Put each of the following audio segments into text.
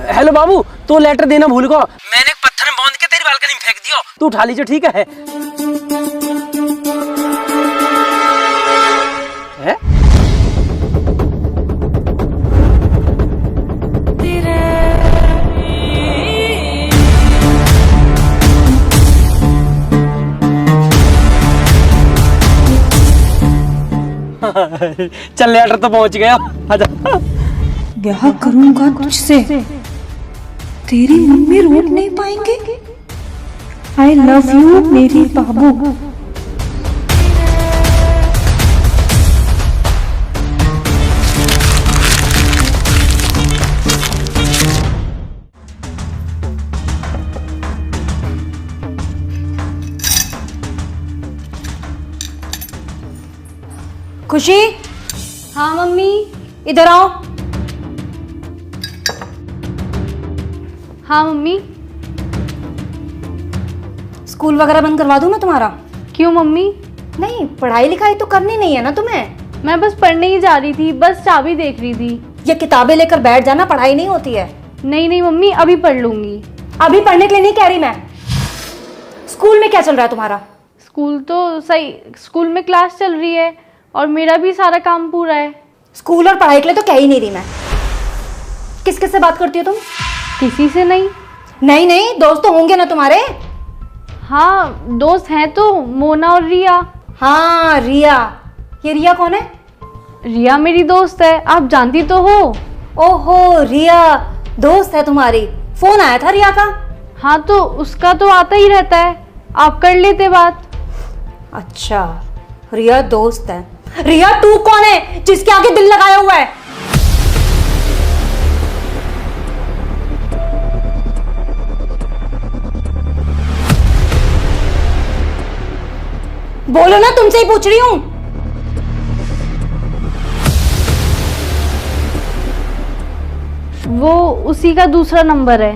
Hello बाबू, तो letter देना भूल गो। मैंने एक पत्थर में बांध के तेरी बालकनी में फेंक दियो, तू उठा लीजिए, ठीक है? चल लेटर तो पहुंच गया। आजा। ब्याह करूंगा तुझसे, तेरी मम्मी रोक नहीं पाएंगे। आई लव यू मेरी बाबू। खुशी, हाँ मम्मी। इधर आओ। हाँ मम्मी। स्कूल वगैरह बंद करवा दूं मैं तुम्हारा? क्यों मम्मी? नहीं, पढ़ाई लिखाई तो करनी नहीं है ना तुम्हें? मैं बस पढ़ने ही जा रही थी, बस चाबी देख रही थी। ये किताबें लेकर बैठ जाना, पढ़ाई नहीं होती है। नहीं नहीं मम्मी, अभी पढ़ लूंगी। अभी पढ़ने के लिए नहीं कह रही मैं। स्कूल में क्या चल रहा है तुम्हारा? स्कूल तो सही, स्कूल में क्लास चल रही है और मेरा भी सारा काम पूरा है। स्कूल और पढ़ाई के लिए तो कह ही नहीं रही मैं। किस किस से बात करती हो तुम? किसी से नहीं। नहीं नहीं, दोस्त तो होंगे ना तुम्हारे? हाँ दोस्त हैं तो, मोना और रिया। हाँ रिया। ये रिया कौन है? रिया मेरी दोस्त है, आप जानती तो हो। ओहो, रिया दोस्त है तुम्हारी। फोन आया था रिया का? हाँ तो उसका तो आता ही रहता है, आप कर लेते बात। अच्छा, रिया दोस्त है। रिया तू कौन है जिसके आगे दिल लगाया हुआ है? बोलो ना, तुमसे ही पूछ रही हूं। वो उसी का दूसरा नंबर है।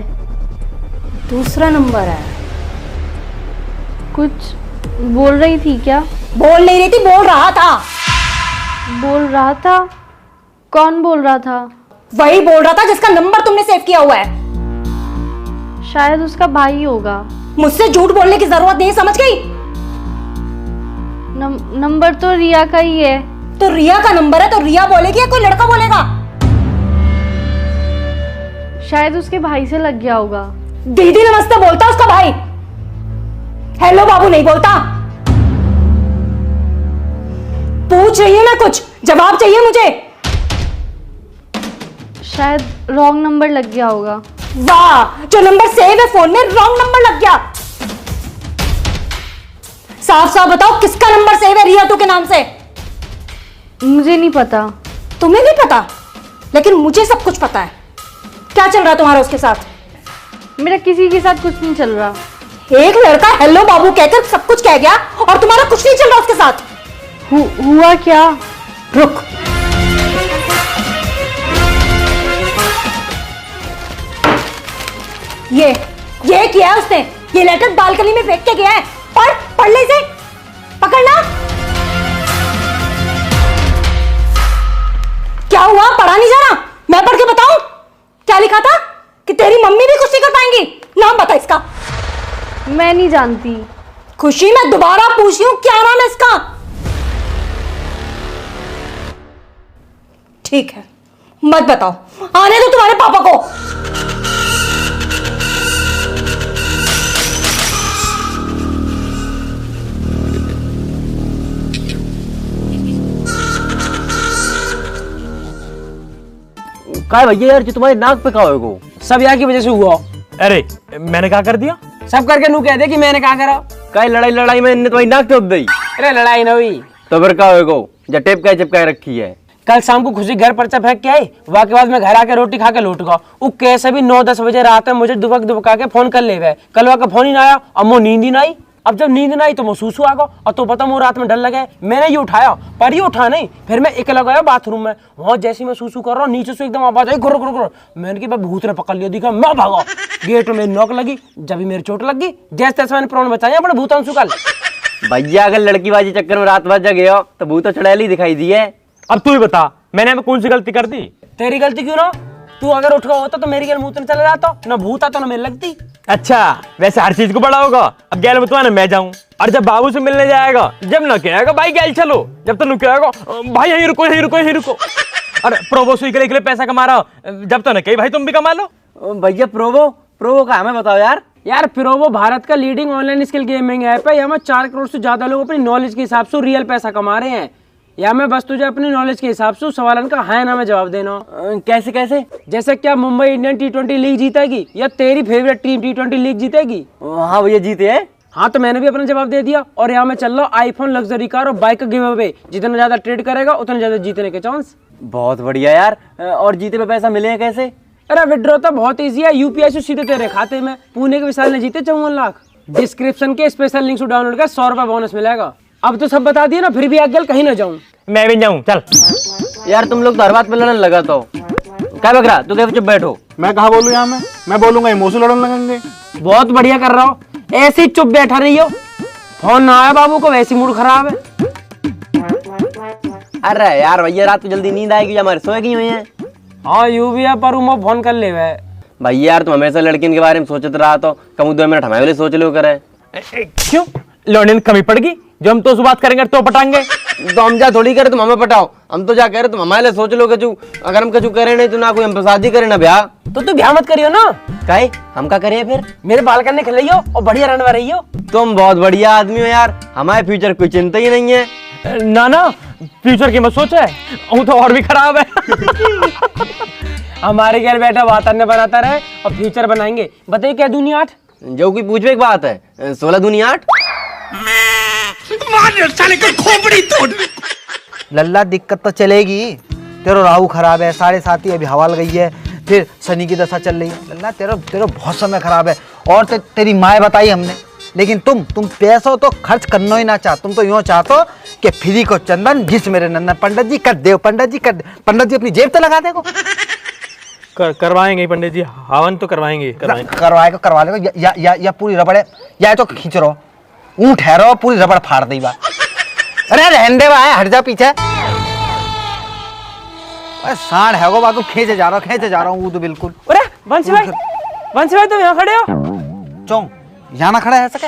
दूसरा नंबर है? कुछ बोल रही थी क्या? बोल नहीं रही थी, बोल रहा था। बोल रहा था? कौन बोल रहा था? वही बोल रहा था जिसका नंबर तुमने सेव किया हुआ है। शायद उसका भाई होगा। मुझसे झूठ बोलने की जरूरत नहीं, समझ गई? नंबर तो रिया का ही है। तो रिया का नंबर है तो रिया बोलेगी या कोई लड़का बोलेगा? शायद उसके भाई से लग गया होगा। दीदी नमस्ते बोलता उसका भाई, हेलो बाबू नहीं बोलता। पूछ रही हूं मैं, कुछ जवाब चाहिए मुझे। शायद रॉन्ग नंबर लग गया होगा। वाह, जो नंबर सेव है फोन में रॉन्ग नंबर लग गया। साफ साफ बताओ किसका नंबर सेव है रिया तू के नाम से? मुझे नहीं पता। तुम्हें नहीं पता? लेकिन मुझे सब कुछ पता है। क्या चल रहा है तुम्हारा उसके साथ? मेरा किसी के साथ कुछ नहीं चल रहा। एक लड़का हेलो बाबू कहकर सब कुछ कह गया और तुम्हारा कुछ नहीं चल रहा उसके साथ। हुआ क्या? रुक, ये किया है उसने। ये लेटर बालकनी में फेंक के गया है। पढ़ ले इसे, पकड़ना। क्या हुआ, पढ़ा नहीं जा रहा? मैं पढ़ के बताऊं क्या लिखा था? कि तेरी मम्मी भी कुछ नहीं कर पाएंगी। नाम बता इसका। मैं नहीं जानती। खुशी, मैं दोबारा पूछ रही हूं, क्या नाम है इसका? ठीक है, मत बताओ, आने दो तुम्हारे पापा को। काय भैया यार, जो तुम्हारे नाक पे कहा हो सब यहाँ की वजह से हुआ। अरे मैंने क्या कर दिया? सब करके नू कह दे कि मैंने क्या करा। काय लड़ाई में इनने तुम्हारी नाक टोप दी। अरे लड़ाई ना हुई तो फिर क्या होगा? जब टेप का चिपकाए रखी है। कल शाम को खुशी घर पर्चा फेंक के आई, वाके बाद में घर आके रोटी खा के लौट गया। वो कैसे भी 9-10 बजे रात में मुझे दुबका के फोन कर ले गए। कल वहाँ का फोन ही ना आया और मुझे नींद ही ना आई। अब जब नींद ना आई तो मैं सूसू आ गया और तो पता मुझे रात में डर लगे। मैंने ये उठाया पर ये उठा नहीं। फिर मैं अकेला गया बाथरूम में। वहाँ जैसे मैं सूसू कर रहा हूँ नीचे से एकदम आवाज आई, गुर गुर गुर। मैंने कि भूत ने पकड़ लिया, दिखा मैं भागा। गेट में नॉक लगी, जब मेरी चोट लग गई। जैसे तैसे मैंने प्राण बचाया अपने भूतांशु कल। भैया अगर लड़की बाजी चक्कर में रात भर जगे हो तो भूत चुड़ैल ही दिखाई दी है। अब तू ही बता, मैंने कौन सी गलती कर दी? तेरी गलती क्यों ना? तू अगर उठ गया होता तो मेरी गैल मुंह तो चला जाता, ना भूत आता ना मेरे लगती। अच्छा वैसे हर चीज को बड़ा होगा, अब गैल में तो मैं जाऊं, और जब बाबू से मिलने जाएगा जब ना कहेगा भाई गैल चलो, जब तो कहेगा भाई यहीं रुको यहीं रुको यहीं रुको। अरे प्रोबो सुई के लिए पैसा कमा रहा हो, जब तो ना कही भाई तुम भी कमा लो। भैया प्रोवो का हमें बताओ यार। यार प्रोवो भारत का leading online skill gaming app है। यहाँ में 4 करोड़ से ज्यादा लोग अपनी नॉलेज के हिसाब से रियल पैसा कमा रहे हैं। या मैं बस तुझे अपनी नॉलेज के हिसाब से सवालन का हाँ ना में जवाब देना। कैसे कैसे? जैसे क्या मुंबई इंडियन T20 लीग जीतेगी या तेरी फेवरेट टीम T20 लीग जीतेगी? हाँ भैया जीते हैं। हाँ तो मैंने भी अपना जवाब दे दिया। और यहाँ मैं चल रहा आईफोन लग्जरी कार और बाइक का गिव अवे, जितना ज्यादा ट्रेड करेगा उतना ज्यादा जीतने के चांस। बहुत बढ़िया यार। और जीते पे पैसा मिले हैं कैसे? अरे विड्रॉ तो बहुत इजी है, यूपीआई से सीधे तेरे खाते में। पुणे के विशाल ने जीते 54 लाख। डिस्क्रिप्शन के स्पेशल लिंक से डाउनलोड कर 100 रुपए बोनस मिलेगा। अब तो सब बता दिया ना, फिर भी आगे कहीं ना जाऊं। मैं भी जाऊं चल। यार तुम लोग तो हर बात पे लड़ने लगा तो क्या बकरा, तू क्या चुप बैठो। मैं कहा बोलूं यहाँ में, मैं बोलूंगा इमोशन लड़ने लगेंगे। बहुत बढ़िया कर रहा हो, ऐसे ही चुप बैठा रही हो। फोन ना आया बाबू को, वैसे मूड खराब है। अरे यार भैया रात को जल्दी नींद आएगी, हमारे सोए की हुई है। हाँ यू भी है, पर उमा फोन कर ले वे। भैया यार तुम हमेशा लड़कियों के बारे में सोचते रहा तो कम 2 मिनट हमारे लिए सोच लो करे। क्यों लौंडे में कमी पड़ गई? जो हम तो उस बात करेंगे तो पटाएंगे। तो हम जा थोड़ी करे तुम हमें पटाओ, हम तो जा कह रहे तुम हमारे लिए सोच लो कचू। अगर हम कचू करे नहीं तो ना कोई हम शादी करे ना ब्याह। तो तू ब्याह मत करियो ना। काहे हम का करिए फिर? मेरे बाल करने खिलाइयो और बढ़िया रहने रही हो। तुम बहुत बढ़िया आदमी हो यार, हमारे फ्यूचर कोई चिंता ही नहीं है। ना ना फ्यूचर की मत सोचे, वो तो और भी खराब है। हमारे घर बैठा वातावरण बनाता रहे और फ्यूचर बनाएंगे। बताइए क्या दुनिया 8? जो कोई पूछवे एक बात है, 16 दूनी 8। लल्ला दिक्कत तो चलेगी, तेरा राहु खराब है, 7.5 अभी हवा लग गई है, फिर शनि की दशा चल रही है। लल्ला तेरा बहुत समय खराब है। और तेरी माँ बताई हमने, लेकिन तुम पैसों तो खर्च करना ही ना चाह। तुम तो यूँ चाहते कि फ्री को चंदन जिस मेरे नंदन। पंडित जी कर दे, पंडित जी कर दे। पंडित जी अपनी जेब तो लगा देगो। करवाएंगे पंडित जी, हवन तो करवाएंगे। करवा लेगा या पूरी रबड़ है, या तो खींच रहो ऊँट ठहरो पूरी रबड़ फाड़ दी बात। अरे रहने दे भाई, हट जा पीछे। अरे सांड है वो बात, खींचे जा रहा हूँ तो बिल्कुल। अरे वंशी भाई तुम यहाँ खड़े हो? चौं यहाँ ना खड़ा है सके?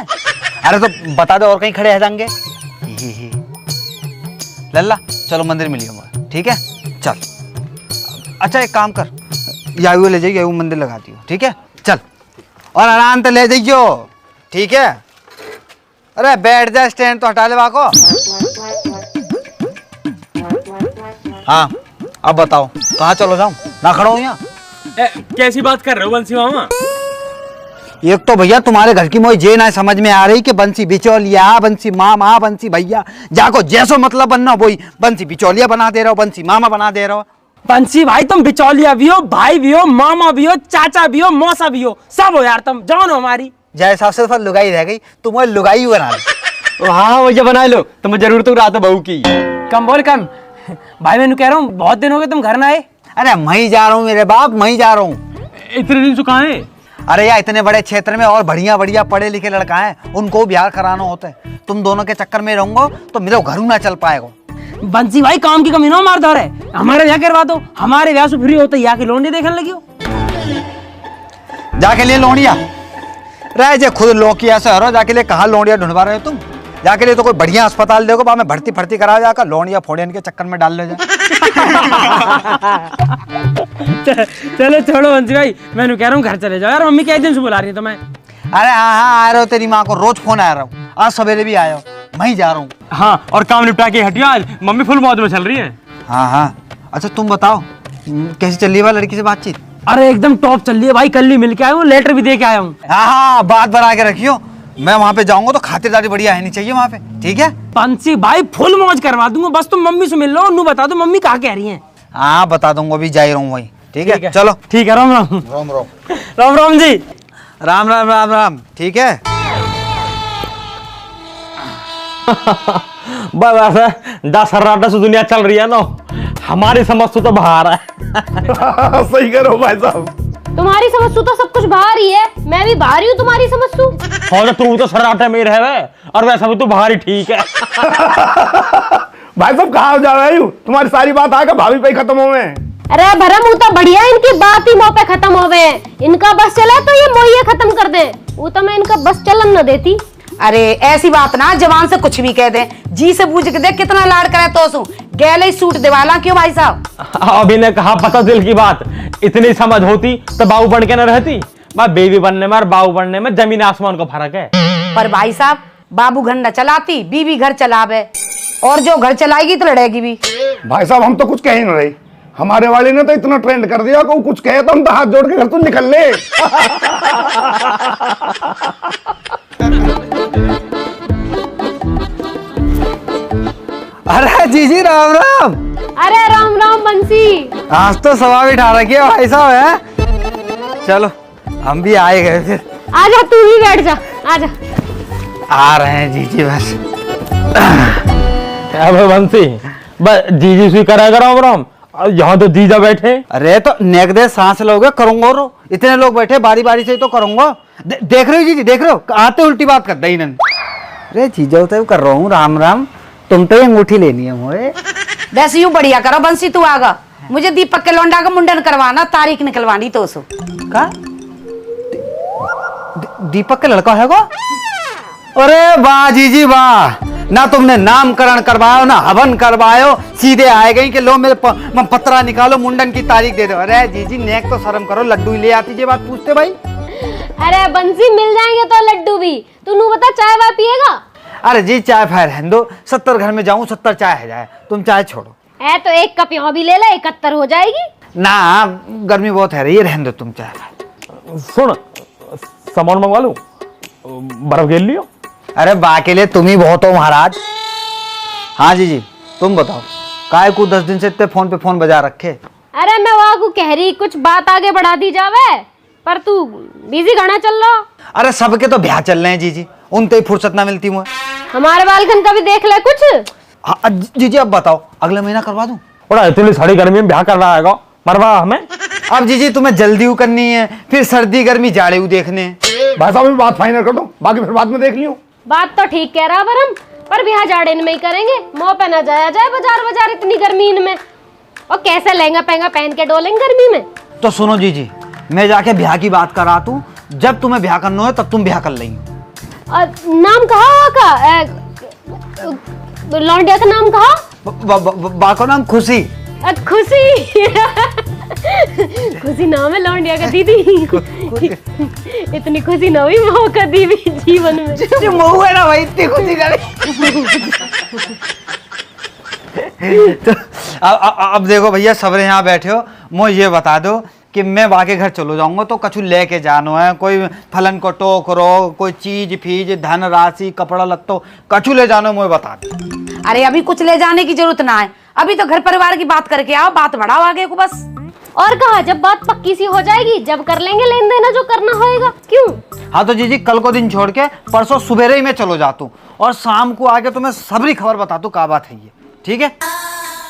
अरे तो बता दो और कहीं खड़े है जाएंगे। लल्ला चलो मंदिर मिलिए हमारा, ठीक है चल। अच्छा एक काम कर, यायू ले जाइए, यायू मंदिर लगा दियो, ठीक है चल। और आराम से ले जाइयो, ठीक है। अरे बैठ जा, स्टैंड तो हटा ले बाको। हाँ अब बताओ कहाँ चलो जाऊं, ना खड़ा हूँ यहाँ। कैसी बात कर रहे हो बंसी मामा? एक तो भैया तुम्हारे घर की मोई जे ना समझ में आ रही कि बंसी बिचौलिया, बंसी मामा, बंसी भैया, जाको जैसो मतलब बनना वही बंसी बिचौलिया बना दे रहे हो, बंसी मामा बना दे रहे हो। बंसी भाई तुम बिचौलिया भी हो, भाई भी हो, मामा भी हो, चाचा भी हो, मौसा भी हो, सब हो यार तुम। जान हो हमारी जैसा से लुगाई रह गई, तुम वो लुगाई बना लो। हाँ भैया बना लो, तो मैं जरूर तो रहा था बहू की। कम बोल कम। भाई मैं कह रहा हूँ बहुत दिन हो गए तुम घर ना आए। अरे मैं जा रहा हूँ मेरे बाप, मैं जा रहा हूँ। इतने दिन से कहाँ है? अरे यार इतने बड़े क्षेत्र में और बढ़िया बढ़िया पढ़े लिखे लड़का है, उनको बिहार कराना होता है। तुम दोनों के चक्कर में रहूंगा तो मेरे घर ना चल पाएगा। बंसी भाई काम की कमी ना मार दो रे, हमारे यहाँ करवा दो। हमारे ब्याह से फ्री होते यहाँ की लोंडी देखने लगी हो। जाके लिए लोनिया रह जे खुद लोकिया से हरो, जाके लिए कहाँ लोनिया ढूंढवा रहे हो तुम? जाके लिए तो कोई बढ़िया अस्पताल देखो, बाद में भर्ती करा जाकर लोनिया फोड़ियन के चक्कर में डाल ले जाए। चलो छोड़ो बंसी भाई, मैं कह रहा हूँ घर चले जाओ यार। मम्मी कई दिन से बुला रही है तुम्हें। अरे हाँ आ रहे हो, तेरी माँ को रोज फोन आ रहा हूँ, आज सवेरे भी आया हो, मैं ही जा रहा हूँ। हाँ और काम निपटा के हटियो, आज मम्मी फुल मौज में चल रही है। हाँ अच्छा तुम बताओ कैसी चल रही है लड़की से बातचीत? अरे एकदम टॉप चल रही है भाई, कल ही मिल के आया हूँ, लेटर भी दे के आया हूँ। हाँ बात बना के रखियो, मैं वहाँ पे जाऊंगा तो खातिरदारी बढ़िया है नहीं चाहिए वहाँ पे, ठीक है? बंसी भाई फुल मौज करवा दूंगा, बस तुम मम्मी से मिल लो, नू बता दो मम्मी कहाँ कह रही है। हाँ बता दूंगा, अभी जा ही रहा हूँ वही, ठीक है चलो। ठीक है, राम राम। राम राम राम राम जी। राम राम राम राम, ठीक है। बस 10 सर्राटा से दुनिया चल रही है ना, हमारी समझ तो बाहर है। सही करो भाई साहब। तुम्हारी समझ तो सब कुछ बाहर ही है, मैं भी बाहर ही हूँ तुम्हारी समझ सु। और तू तो सर्राटे में रहे और वैसा भी तू बाहर ही ठीक है। भाई साहब कहाँ जा रहे हो? तुम्हारी सारी बात आकर भाभी पे खत्म हो गए। अरे भरम वो तो बढ़िया, इनकी बात ही मुंह पे खत्म हो गए। इनका बस चला तो ये मोहिए खत्म कर दे, वो तो मैं इनका बस चलन न देती। अरे ऐसी बात ना जवान से कुछ भी कह दे, जी से पूछ के देख कितना लाड़ करे तो सू गैले सूट दिवाला क्यों भाई साहब। अभी ने कहा पता दिल की बात, इतनी समझ होती तो बाबू बन के न रहती। मैं बेबी बनने में और बाबू बनने में जमीन आसमान का फर्क है। पर भाई साहब बाबू घर न चलाती, बीवी घर चलावे, और जो घर चलाएगी तो लड़ेगी भी। भाई साहब हम तो कुछ कह ही नहीं रही, हमारे वाले ने तो इतना ट्रेंड कर दिया कि वो कुछ कहे तो हम तो हाथ जोड़ के घर तो निकल ले। अरे जीजी राम राम। अरे राम राम बंसी। आज तो सवा बिठा रखी है भाई साहब है। चलो हम भी आए गए फिर। आजा तू ही बैठ जा, आजा। आ रहे हैं जीजी बस। अब बंसी बस जीजी स्वीकार करा राम राम, यहाँ तो जीजा बैठे। अरे तो नेक दे सांस लोगे करूंगा रो, इतने लोग बैठे बारी बारी से ही तो करूंगा। देख रहे हो जीजी, देख रहे हो आते उल्टी बात कर दी इन्होंने। अरे जीजा तो कर रहा हूँ राम राम, तुम तो ये अंगूठी लेनी है मुझे। वैसे यूं बढ़िया करो बंसी, तू आगा मुझे दीपक के लौंडा का मुंडन करवाना, तारीख निकलवानी तो सो का दीपक का लड़का है वो? अरे वाह जीजी वाह, ना तुमने नामकरण करवायो ना हवन करवायो, सीधे आए गई कि लो मेरे पत्रा निकालो मुंडन की तारीख दे दो। अरे जीजी नेक तो शर्म करो, लड्डू ही ले आती जे बात पूछते भाई। अरे बंसी मिल जाएंगे तो लड्डू भी, तू नू बता चाय वाय पिएगा? अरे जी चाय फाय रहने दो, 70 घर में जाऊं 70 चाय है जाए, तुम चाय छोड़ो। है तो एक कप यहाँ भी ले ले, 71 हो जाएगी। ना गर्मी बहुत है रही, रहने दो तुम चाय। सुन सामान मंगवा लूं, बर्फ घेर लियो। अरे बा के लिए तुम ही बहुत हो महाराज। हाँ जी तुम बताओ, काय को 10 दिन से इतने फोन पे फोन बजा रखे। अरे मैं वहाँ को कह रही कुछ बात आगे बढ़ा दी जावे, पर तू बिजी घना चल रहा। अरे सबके तो ब्याह चल रहे हैं जीजी, उनते ही फुर्सत ना मिलती मुझे। हमारे बालकन का भी देख ले कुछ। हाँ जीजी अब बताओ, अगले महीना करवा दूं? बड़ा इतनी सारी गर्मी में ब्याह कर रहा है मरवा हमें। अब जीजी तुम्हें जल्दी करनी है, फिर सर्दी गर्मी जाड़े देखने। भाई साहब बात फाइनल कर दो, बाकी फिर बाद में देख लियो। बात तो ठीक कह रहा बरम, पर ब्याह जाड़े में ही करेंगे, मुंह पे ना जाया जाए बाजार बाजार इतनी गर्मी में, और कैसे लहंगा पहंगा पहन के डोलेंगे गर्मी में। तो सुनो जीजी, मैं जाके ब्याह की बात करा तू, जब तुम्हें ब्याह करना है तब तुम ब्याह कर लेंगे। नाम कहा का? लौंडिया का नाम कहा? बा का नाम खुशी। खुशी। खुशी नाम है लौंडिया का दीदी। इतनी खुशी ना हुई मौका दी भी जीवन में। जो महू है ना भाई, इतनी खुशी ना। तो अब देखो भैया सबरे यहाँ बैठे हो, मुझे ये बता दो कि मैं वाके घर चलो जाऊंगा तो कछु लेके जानो है, कोई फलन को टोकरो, कोई चीज फीज धन राशि कपड़ा लत्तो कछु ले जानो, मुझे बता दो। अरे अभी कुछ ले जाने की जरूरत ना है, अभी तो घर परिवार की बात करके आओ, बात बढ़ाओ आगे को बस। और कहा जब बात पक्की सी हो जाएगी जब कर लेंगे लेन देना जो करना होएगा। क्यों? हाँ तो जीजी कल को दिन छोड़ के परसों सुबह ही मैं चलो जाता हूँ, और शाम को आके तुम्हें सबरी खबर बता दू क्या बात है ये, ठीक है?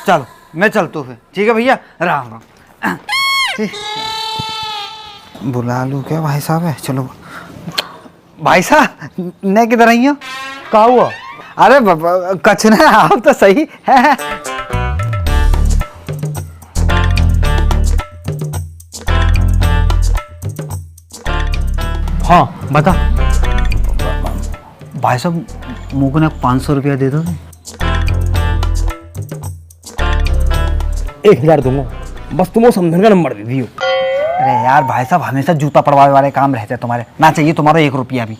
चलो मैं चलता हूँ फिर, ठीक है भैया, राम राम। बुला लूँ क्या भाई साहब है? चलो भाई साहब ने किधर आई हो? क्या हुआ? अरे कछ ना, आप तो सही है। हाँ बता। भाई साहब मुझको ना 500 रुपया दे दो। 1000 दूंगा, बस तुम समझन का नंबर दे दियो। अरे यार भाई साहब हमेशा जूता पड़वाने वाले काम रहते हैं तुम्हारे, ना चाहिए तुम्हारा 1 रुपया भी।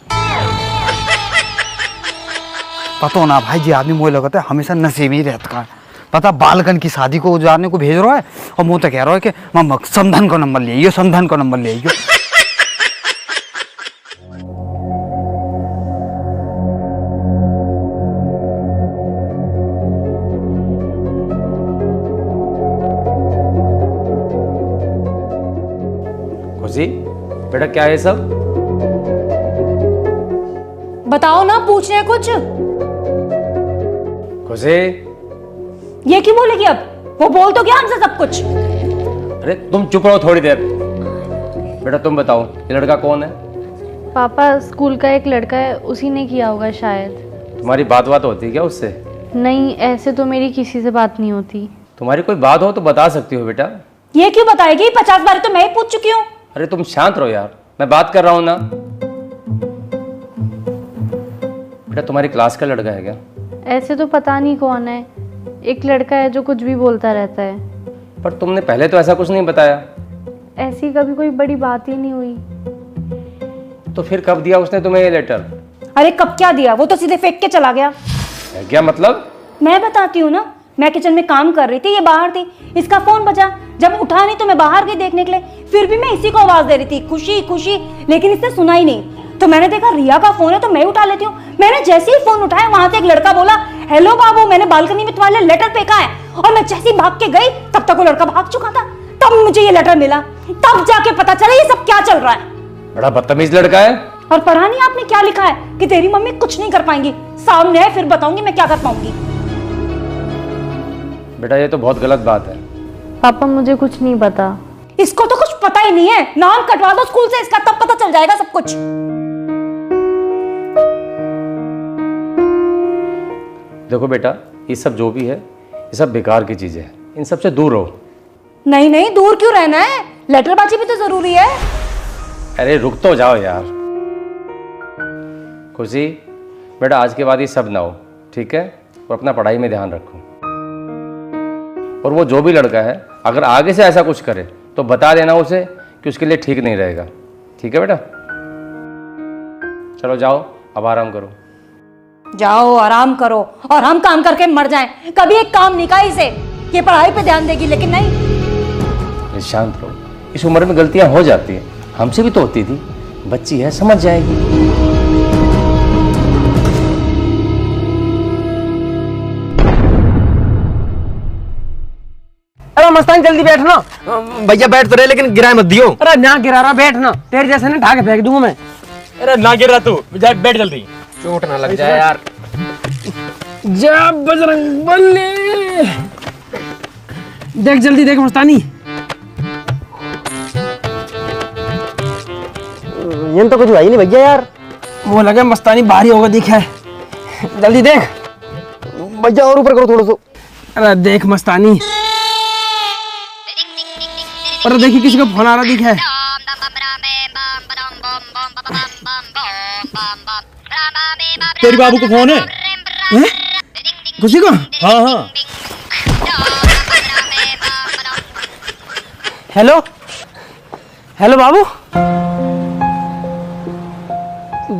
पता ना भाई जी, आदमी मुझे लगता है हमेशा नशे में ही रहता है। पता बालकन की शादी को जाने को भेज रहा है और मुँह तो कह रहा है कि मामा समधन का नंबर ले आइयो, समधन का नंबर ले आइयो। खुशी बेटा क्या है सब? बताओ ना, पूछ रहे कुछ। खुशी ये क्यों बोलेगी अब? वो बोल तो क्या हमसे सब कुछ। अरे तुम चुप रहो थोड़ी देर। बेटा तुम बताओ ये लड़का कौन है? पापा स्कूल का एक लड़का है, उसी ने किया होगा शायद। तुम्हारी बात होती है क्या उससे? नहीं, ऐसे तो मेरी किसी से बात नहीं होती। तुम्हारी कोई बात हो तो बता सकती हो बेटा, ये क्यों बताएगी? 50 बार तो मैं ही पूछ चुकी हूँ। अरे तुम शांत रहो यार, मैं बात कर रहा हूं ना। बेटा तुम्हारी क्लास का लड़का है क्या? ऐसे तो पता नहीं कौन है, एक लड़का है जो कुछ भी बोलता रहता है। पर तुमने पहले तो ऐसा कुछ नहीं बताया। ऐसी कभी कोई बड़ी बात ही नहीं हुई। तो फिर कब दिया उसने तुम्हें ये लेटर? अरे कब क्या दिया, वो तो सीधे फेंक के चला गया। है क्या मतलब? मैं बताती हूँ ना, मैं किचन में काम कर रही थी, ये बाहर थी, इसका फोन बजा, जब उठा नहीं तो मैं बाहर गई देखने के लिए, फिर भी मैं इसी को आवाज दे रही थी, खुशी खुशी, लेकिन इसने सुना ही नहीं। तो मैंने देखा रिया का फोन है तो मैं उठा लेती हूँ। मैंने जैसे ही फोन उठाया वहां से एक लड़का बोला, हेलो बाबू, मैंने बालकनी में तुम्हारे लिए लेटर फेंका है। और मैं जैसे ही भाग के गई तब तक वो लड़का भाग चुका था। तब मुझे ये लेटर मिला, तब जाके पता चला ये सब क्या चल रहा है। बड़ा बदतमीज लड़का है। और पढ़ा नहीं आपने क्या लिखा है कि तेरी मम्मी कुछ नहीं कर पाएंगी, सामने है फिर बताऊंगी मैं क्या कर पाऊंगी। बेटा ये तो बहुत गलत बात है। पापा मुझे कुछ नहीं पता। इसको तो कुछ पता ही नहीं है, नाम कटवा दो स्कूल से इसका, तब पता चल जाएगा सब कुछ। देखो बेटा, ये सब जो भी है ये सब बेकार की चीजें हैं, इन सब से दूर रहो। नहीं नहीं, दूर क्यों रहना है, लेटरबाजी भी तो जरूरी है। अरे रुक तो जाओ यार। खुशी बेटा, आज के बाद ये सब ना हो, ठीक है? और अपना पढ़ाई में ध्यान रखो। और वो जो भी लड़का है अगर आगे से ऐसा कुछ करे तो बता देना उसे कि उसके लिए ठीक नहीं रहेगा, ठीक है बेटा? चलो जाओ, अब आराम करो। जाओ आराम करो और हम काम करके मर जाएं। कभी एक काम नहीं कहा इसे, ये पढ़ाई पे ध्यान देगी, लेकिन नहीं। शांत रहो, इस उम्र में गलतियां हो जाती हैं, हमसे भी तो होती थी। बच्ची है, समझ जाएगी। अरे मस्तान जल्दी बैठना। भैया बैठ तो रहे लेकिन गिराए मत दियो। अरे ना गिरा रहा, बैठना, तेरे जैसे ना ढाके फेंक दूंगा मैं। अरे ना गिर रहा तू, जा बैठ जल्दी। चोट ना लग जाए यार। जा बजरंग बली, देख जल्दी देख मस्तानी। ये तो कुछ हुआ ही नहीं भैया यार। वो लगे मस्तानी भारी होगा, दिखा है, जल्दी देख भैया, और ऊपर करो थोड़ा सा। अरे देख मस्तानी, अरे देखिए किसी का फोन आ रहा दिखा है। तेरे बाबू को फोन है? खुशी को? हाँ हाँ। हेलो हेलो बाबू।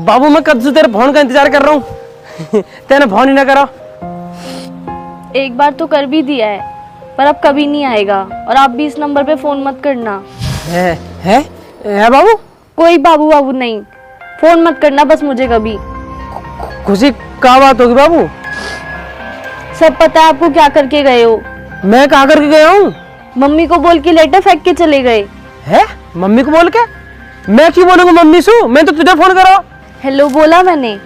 बाबू मैं कब से तेरे फोन का इंतजार कर रहा हूँ, तेने फोन ही ना करा। एक बार तो कर भी दिया है, पर अब कभी नहीं आएगा। और आप भी इस नंबर पे फोन मत करना। है बाबू? कोई बाबू बाबू नहीं, फोन मत करना बस मुझे कभी। खुशी क्या बात होगी बाबू? सब पता है आपको क्या करके गए हो। मैं कहाँ करके गया हूँ? मम्मी को बोल के लेटर फेंक के चले गए। है? मम्मी को बोल के? मैं क्यों बोलूंगा मम्मी से? मैं तो तुझे फोन करा। हेलो बोला मैंने,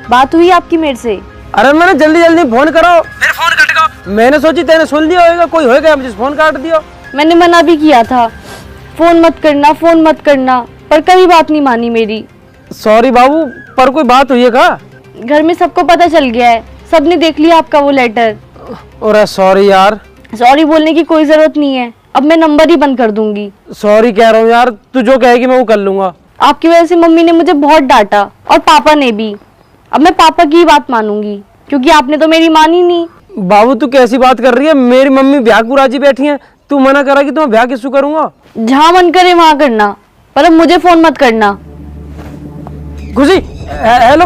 बात हुई आपकी मेरे से। अरे मैंने जल्दी जल्दी फोन करो, मेरा फोन कट गया। मैंने सोची तेने सुन लिया होगा, कोई होगा मुझे फोन काट दिया। मैंने मना भी किया था, फोन मत करना फोन मत करना, पर कभी बात नहीं मानी मेरी। सॉरी बाबू, पर कोई बात हुई है क्या? घर में सबको पता चल गया है, सबने देख लिया आपका वो लेटर। अरे सॉरी यार। सॉरी बोलने की कोई जरूरत नहीं है, अब मैं नंबर ही बंद कर दूंगी। सॉरी कह रहा हूँ यार, तू जो कहेगी मैं वो कर लूंगा। आपकी वजह से मम्मी ने मुझे बहुत डांटा और पापा ने भी। अब मैं पापा की ही बात मानूंगी, क्योंकि आपने तो मेरी मानी नहीं। बाबू तू कैसी बात कर रही है? मेरी मम्मी ब्याह को राजी बैठी है, तू मना करा कि तो मैं ब्याह किससे करूंगा? जहाँ मन करे वहां करना, पर अब मुझे फोन मत करना। खुशी हेलो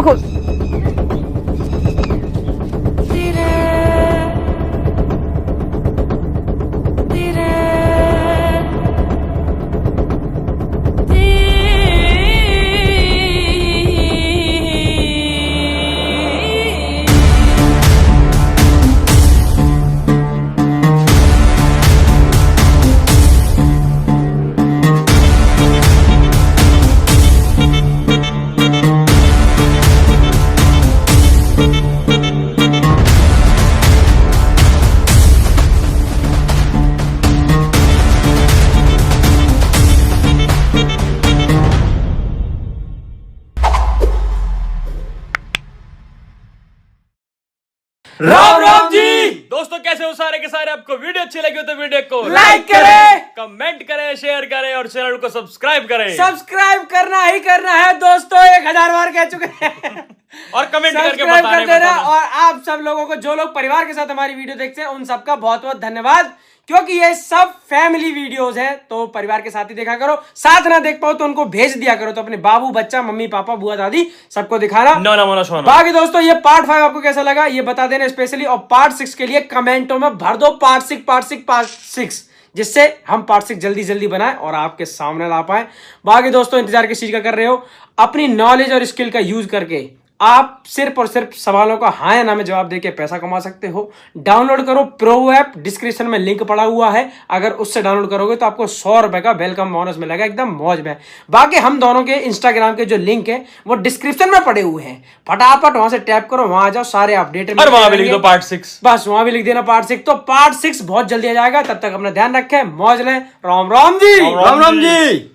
राम राम जी दोस्तों, कैसे हो सारे के सारे? आपको वीडियो अच्छी लगी हो तो वीडियो को लाइक करें, कमेंट करें, शेयर करें और चैनल को सब्सक्राइब करें। सब्सक्राइब करना ही करना है दोस्तों, 1000 बार कह चुके हैं। और कमेंट करके सब्सक्राइब कर देना। बताना। और आप सब लोगों को, जो लोग परिवार के साथ हमारी वीडियो देखते हैं, उन सबका बहुत बहुत धन्यवाद, क्योंकि ये सब फैमिली वीडियोस हैं, तो परिवार के साथ ही देखा करो। साथ ना देख पाओ तो उनको भेज दिया करो, तो अपने बाबू, बच्चा, मम्मी, पापा, बुआ, दादी सबको दिखाना। बाकी दोस्तों ये पार्ट 5 आपको कैसा लगा ये बता देना स्पेशली, और पार्ट 6 के लिए कमेंटों में भर दो पार्ट 6, जिससे हम पार्ट 6 जल्दी जल्दी बनाएं और आपके सामने ला पाए। बाकी दोस्तों इंतजार किस चीज का कर रहे हो? अपनी नॉलेज और स्किल का यूज करके आप सिर्फ और सिर्फ सवालों का हाँ या ना में जवाब देके पैसा कमा सकते हो। डाउनलोड करो प्रो ऐप, डिस्क्रिप्शन में लिंक पड़ा हुआ है, अगर उससे डाउनलोड करोगे तो आपको 100 रुपए का वेलकम बोनस मिलेगा, एकदम मौज में। बाकी हम दोनों के इंस्टाग्राम के जो लिंक है वो डिस्क्रिप्शन में पड़े हुए हैं, फटाफट वहां से टैप करो, वहां आ जाओ, सारे अपडेट वहां भी लिख दो पार्ट 6, बस वहां भी लिख देना पार्ट 6। तो पार्ट 6 बहुत जल्दी आ जाएगा, तब तक अपना ध्यान रखें, मौज लें। राम राम जी। राम राम जी।